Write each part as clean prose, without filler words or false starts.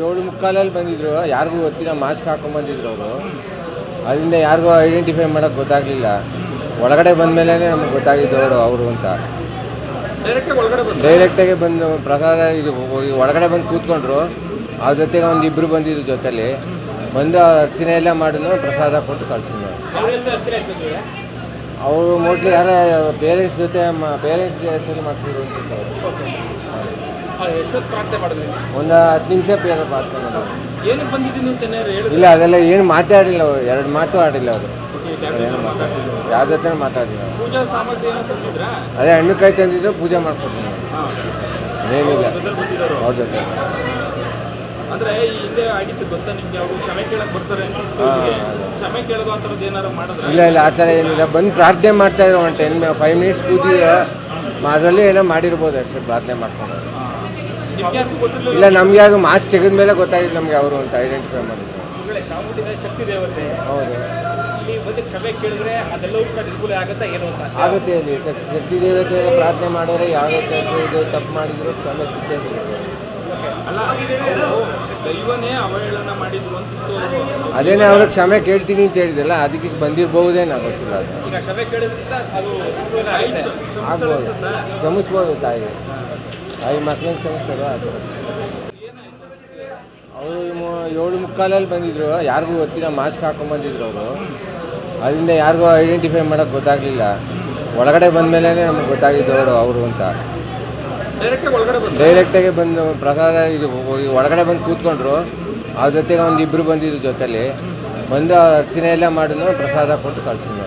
7:45 ಬಂದಿದ್ರು. ಯಾರಿಗೂ ಗೊತ್ತಿಲ್ಲ, ಮಾಸ್ಕ್ ಹಾಕೊಂಡು ಬಂದಿದ್ರು ಅವರು. ಅದರಿಂದ ಯಾರಿಗೂ ಐಡೆಂಟಿಫೈ ಮಾಡೋಕ್ಕೆ ಗೊತ್ತಾಗಲಿಲ್ಲ. ಒಳಗಡೆ ಬಂದಮೇಲೆ ನಮ್ಗೆ ಗೊತ್ತಾಗಿದ್ದು ಅವರು ಅಂತ. ಡೈರೆಕ್ಟಾಗಿ ಬಂದು ಪ್ರಸಾದ ಇದು ಒಳಗಡೆ ಬಂದು ಕೂತ್ಕೊಂಡ್ರು. ಅವ್ರ ಜೊತೆಗೆ ಒಂದು ಇಬ್ಬರು ಬಂದಿದ್ರು ಜೊತೆಲಿ ಬಂದು ಅವ್ರ ಅರ್ಚನೆ ಎಲ್ಲ ಮಾಡಿದ್ರು, ಪ್ರಸಾದ ಕೊಟ್ಟು ಕಳ್ಸಿದ್ರು. ಅವರು ಮೋಸ್ಟ್ಲಿ ಯಾರೋ ಪೇರೆಂಟ್ಸ್ ಜೊತೆ ಹೆಸರು ಮಾಡ್ತಿದ್ರು ಅನ್ಸುತ್ತೆ ಅವರು. ಒಂದು 10 ನಿಮಿಷ ಪ್ರಾರ್ಥನೆ ಮಾಡೋದು. ಇಲ್ಲ, ಅದೆಲ್ಲ ಏನು ಮಾತಾಡಿಲ್ಲ ಅವರು. 2 ಮಾತು ಆಡಿಲ್ಲ ಅವರು. ಯಾರ ಜೊತೆ ಮಾತಾಡಿಲ್ಲ. ಅದೇ ಹಣ್ಣುಕಾಯಿ ತಂದಿದ್ರು, ಪೂಜೆ ಮಾಡ್ಕೊಡ್ತೀನಿ. ಏನಿಲ್ಲ ಅವ್ರ ಜೊತೆ. ಇಲ್ಲ ಆ ಥರ ಏನಿಲ್ಲ. ಬಂದು ಪ್ರಾರ್ಥನೆ ಮಾಡ್ತಾಯಿದ್ರು. ಒಂದು 5 ಮಿನಿಟ್ಸ್ ಕೂತಿದ್ರು. ಅದರಲ್ಲಿ ಏನೋ ಮಾಡಿರ್ಬೋದು ಅಷ್ಟೇ, ಪ್ರಾರ್ಥನೆ ಮಾಡ್ಕೊಂಡು. ಇಲ್ಲ, ನಮ್ಗೆ ಯಾವುದು ಮಾಸ್ಕ್ ತೆಗೆದ ಮೇಲೆ ಗೊತ್ತಾಗಿದ್ದು ನಮಗೆ ಅವರು ಅಂತ ಐಡೆಂಟಿಫೈ ಮಾಡಿದ್ರು. ಹೌದು, ಆಗುತ್ತೆ. ಅಲ್ಲಿ ಶಕ್ತಿ ದೇವತೆ ಪ್ರಾರ್ಥನೆ ಮಾಡಿದ್ರೆ ಯಾವುದೇ ಇದು ತಪ್ಪು ಮಾಡಿದ್ರು ಕ್ಷಮೆ ಸಿಕ್ಕೇ ಸಿಗುತ್ತೆ. ಅದೇನೇ ಅವರು ಕ್ಷಮೆ ಕೇಳ್ತೀನಿ ಅಂತ ಹೇಳಿದಲ್ಲ, ಅದಕ್ಕೆ ಬಂದಿರಬಹುದೇನೋ ಗೊತ್ತಿಲ್ಲ. ಅದು ಆಗ್ಬೋದು, ಕ್ಷಮಿಸ್ಬೋದು. ತಾಯಿ ಮಕ್ಕಳನ್ನ ಕ್ಷಮಿಸ್ತಾರೋ ಆ ಥರ. ಅವರು 7:45 ಬಂದಿದ್ರು. ಯಾರಿಗೂ ಗೊತ್ತಿಲ್ಲ, ಮಾಸ್ಕ್ ಹಾಕೊಂಡು ಬಂದಿದ್ರು ಅವರು. ಅದರಿಂದ ಯಾರಿಗೂ ಐಡೆಂಟಿಫೈ ಮಾಡೋಕ್ಕೆ ಗೊತ್ತಾಗಲಿಲ್ಲ. ಒಳಗಡೆ ಬಂದಮೇಲೆ ನಮ್ಗೆ ಗೊತ್ತಾಗಿದ್ದು ಅವರು ಅಂತ. ಡೈರೆಕ್ಟಾಗಿ ಬಂದು ಪ್ರಸಾದ ಇದು ಒಳಗಡೆ ಬಂದು ಕೂತ್ಕೊಂಡ್ರು. ಅವ್ರ ಜೊತೆಗೆ ಒಂದು ಇಬ್ಬರು ಬಂದಿದ್ರು ಜೊತೆಲಿ ಬಂದು ಅವ್ರ ಅರ್ಚನೆ ಎಲ್ಲ ಮಾಡಿದ್ರು, ಪ್ರಸಾದ ಕೊಟ್ಟು ಕಳ್ಸಿದ್ರು.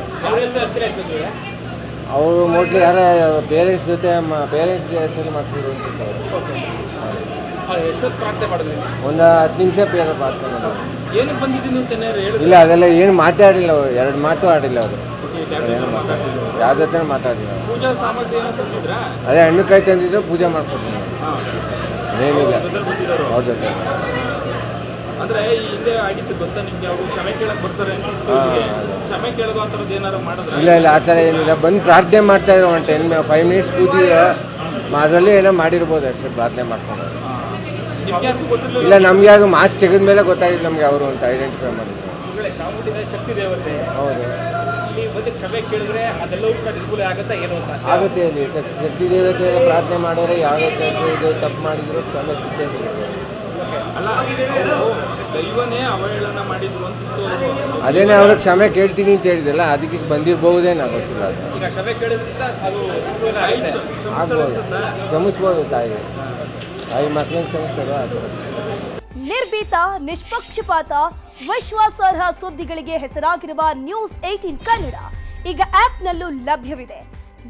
ಅವರು ಮೋಸ್ಟ್ಲಿ ಯಾರೋ ಪೇರೆಂಟ್ಸ್ ಜೊತೆ ಹೆಸರು ಮಾಡ್ತಿದ್ರು ಅನ್ಸುತ್ತೆ ಅವರು. ಒಂದು 10 ನಿಮಿಷ ಪ್ರಾರ್ಥನೆ ಮಾಡೋದು. ಇಲ್ಲ, ಅದೆಲ್ಲ ಏನು ಮಾತಾಡಿಲ್ಲ ಅವರು. 2 ಮಾತು ಆಡಿಲ್ಲ ಅವರು. ಯಾರ ಜೊತೆ ಮಾತಾಡಿಲ್ಲ. ಅದೇ ಹಣ್ಣುಕಾಯಿ ತಂದಿದ್ರು, ಪೂಜೆ ಮಾಡ್ಕೊಡ್ತೀನಿ. ಏನಿಲ್ಲ ಅವ್ರ ಜೊತೆ. ಇಲ್ಲ ಆ ಥರ ಏನಿಲ್ಲ. ಬಂದು ಪ್ರಾರ್ಥನೆ ಮಾಡ್ತಾಯಿದ್ರು. ಒಂದು 5 ಮಿನಿಟ್ಸ್ ಕೂತಿದ್ರು. ಅದರಲ್ಲಿ ಏನೋ ಮಾಡಿರ್ಬೋದು ಅಷ್ಟೇ, ಪ್ರಾರ್ಥನೆ ಮಾಡ್ಕೊಂಡು. ಇಲ್ಲ, ನಮ್ಗೆ ಯಾವುದು ಮಾಸ್ಕ್ ತೆಗೆದ ಮೇಲೆ ಗೊತ್ತಾಗಿದ್ದು ನಮಗೆ ಅವರು ಅಂತ ಐಡೆಂಟಿಫೈ ಮಾಡಿದ್ರು. ಹೌದು, ಆಗುತ್ತೆ. ಅಲ್ಲಿ ಶಕ್ತಿ ದೇವತೆ ಪ್ರಾರ್ಥನೆ ಮಾಡಿದ್ರೆ ಯಾವುದೇ ಇದು ತಪ್ಪು ಮಾಡಿದ್ರು ಕ್ಷಮೆ ಸಿಕ್ಕೇ ಸಿಗುತ್ತೆ. ಅದೇನೇ ಅವರು ಕ್ಷಮೆ ಕೇಳ್ತೀನಿ ಅಂತ ಹೇಳಿದಲ್ಲ, ಅದಕ್ಕೆ ಬಂದಿರಬಹುದೇನೋ ಗೊತ್ತಿಲ್ಲ. ಅದು ಆಗ್ಬೋದು, ಕ್ಷಮಿಸ್ಬೋದು. ತಾಯಿ ಮಕ್ಕಳನ್ನ ಕ್ಷಮಿಸ್ತಾರೋ ಆ ಥರ. ನಿರ್ಭೀತ, ನಿಷ್ಪಕ್ಷಪಾತ, ವಿಶ್ವಾಸಾರ್ಹ ಸುದ್ದಿಗಳಿಗೆ ಹೆಸರಾಗಿರುವ News18 ಕನ್ನಡ ಈಗ ಆಪ್ನಲ್ಲೂ ಲಭ್ಯವಿದೆ.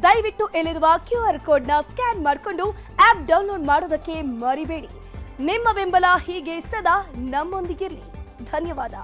ದಯವಿಟ್ಟು ಇಲ್ಲಿರುವ QR ಕೋಡ್ನ ಸ್ಕ್ಯಾನ್ ಮಾಡಿಕೊಂಡು ಆಪ್ ಡೌನ್ಲೋಡ್ ಮಾಡೋದಕ್ಕೆ ಮರಿಬೇಡಿ. ನಿಮ್ಮ ಬೆಂಬಲ ಹೀಗೆ ಸದಾ ನಮ್ಮೊಂದಿಗಿರಲಿ. ಧನ್ಯವಾದ.